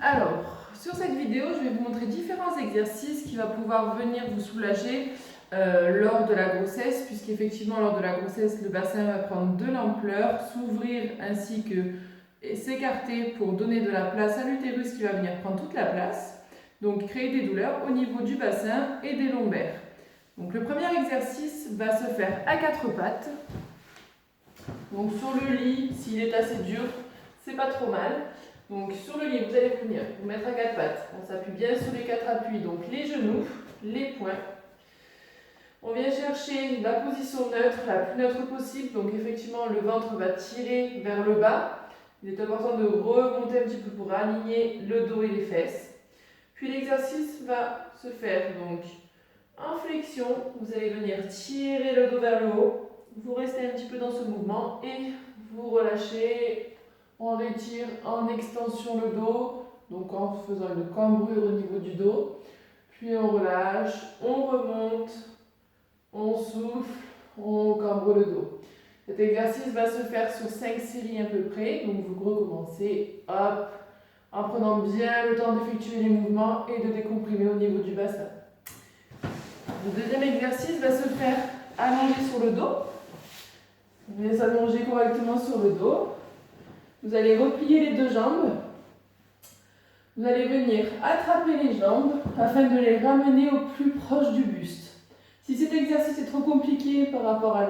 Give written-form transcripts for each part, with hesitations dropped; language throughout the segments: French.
Alors, sur cette vidéo, je vais vous montrer différents exercices qui vont pouvoir venir vous soulager lors de la grossesse, puisqu'effectivement, lors de la grossesse, le bassin va prendre de l'ampleur, s'ouvrir ainsi que s'écarter pour donner de la place à l'utérus qui va venir prendre toute la place, donc créer des douleurs au niveau du bassin et des lombaires. Donc, le premier exercice va se faire à quatre pattes. Donc, sur le lit, s'il est assez dur, c'est pas trop mal. Donc sur le lit, vous allez venir vous mettre à quatre pattes. On s'appuie bien sur les quatre appuis, donc les genoux, les poings. On vient chercher la position neutre, la plus neutre possible. Donc effectivement, le ventre va tirer vers le bas. Il est important de remonter un petit peu pour aligner le dos et les fesses. Puis l'exercice va se faire donc en flexion. Vous allez venir tirer le dos vers le haut. Vous restez un petit peu dans ce mouvement et vous relâchez. On étire en extension le dos, donc en faisant une cambrure au niveau du dos. Puis on relâche, on remonte, on souffle, on cambre le dos. Cet exercice va se faire sur 5 séries à peu près. Donc vous recommencez, hop, en prenant bien le temps d'effectuer les mouvements et de décomprimer au niveau du bassin. Le deuxième exercice va se faire allongé sur le dos. Vous allez s'allonger correctement sur le dos. Vous allez replier les deux jambes. Vous allez venir attraper les jambes afin de les ramener au plus proche du buste. Si cet exercice est trop compliqué par rapport à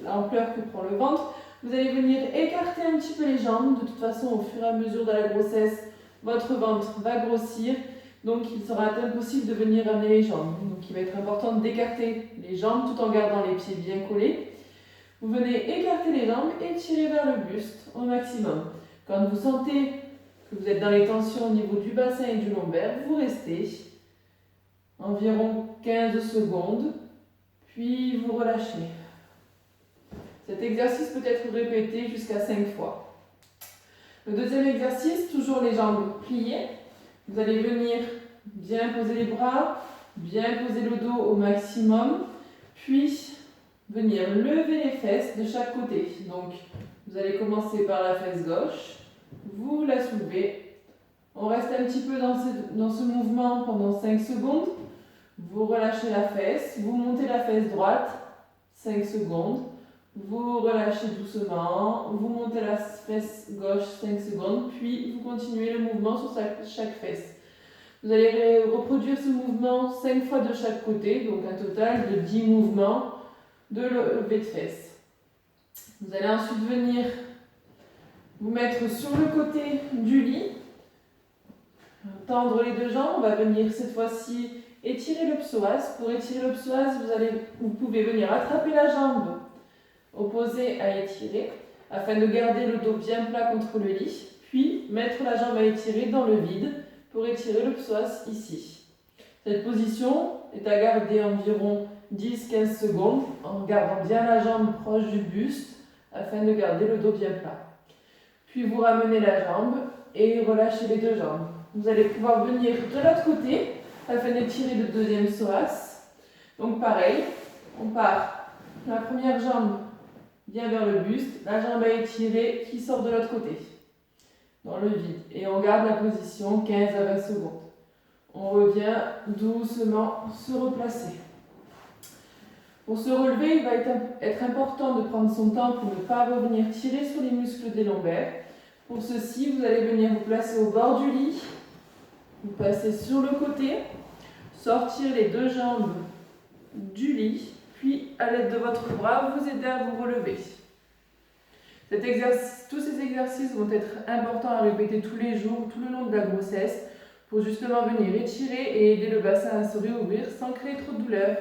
l'ampleur que prend le ventre, vous allez venir écarter un petit peu les jambes. De toute façon, au fur et à mesure de la grossesse, votre ventre va grossir. Donc, il sera impossible de venir amener les jambes. Donc, il va être important d'écarter les jambes tout en gardant les pieds bien collés. Vous venez écarter les jambes et tirer vers le buste au maximum. Quand vous sentez que vous êtes dans les tensions au niveau du bassin et du lombaire, vous restez environ 15 secondes, puis vous relâchez. Cet exercice peut être répété jusqu'à 5 fois. Le deuxième exercice, toujours les jambes pliées. Vous allez venir bien poser les bras, bien poser le dos au maximum, puis venir lever les fesses de chaque côté. Donc, vous allez commencer par la fesse gauche, vous la soulevez. On reste un petit peu dans ce mouvement pendant 5 secondes. Vous relâchez la fesse, vous montez la fesse droite, 5 secondes. Vous relâchez doucement, vous montez la fesse gauche 5 secondes, puis vous continuez le mouvement sur chaque fesse. Vous allez reproduire ce mouvement 5 fois de chaque côté, donc un total de 10 mouvements de levée de fesses. Vous allez ensuite venir vous mettre sur le côté du lit, tendre les deux jambes. On va venir cette fois-ci étirer le psoas. Pour étirer le psoas, vous pouvez venir attraper la jambe opposée à étirer afin de garder le dos bien plat contre le lit, puis mettre la jambe à étirer dans le vide pour étirer le psoas ici. Cette position est à garder environ 10-15 secondes en gardant bien la jambe proche du buste afin de garder le dos bien plat. Puis vous ramenez la jambe et relâchez les deux jambes. Vous allez pouvoir venir de l'autre côté afin d'étirer le deuxième psoas. Donc pareil, on part la première jambe bien vers le buste, la jambe à étirer qui sort de l'autre côté, dans le vide. Et on garde la position 15 à 20 secondes. On revient doucement se replacer. Pour se relever, il va être important de prendre son temps pour ne pas revenir tirer sur les muscles des lombaires. Pour ceci, vous allez venir vous placer au bord du lit, vous passez sur le côté, sortir les deux jambes du lit, puis à l'aide de votre bras, vous aider à vous relever. Tous ces exercices vont être importants à répéter tous les jours, tout le long de la grossesse, pour justement venir étirer et aider le bassin à se réouvrir sans créer trop de douleur.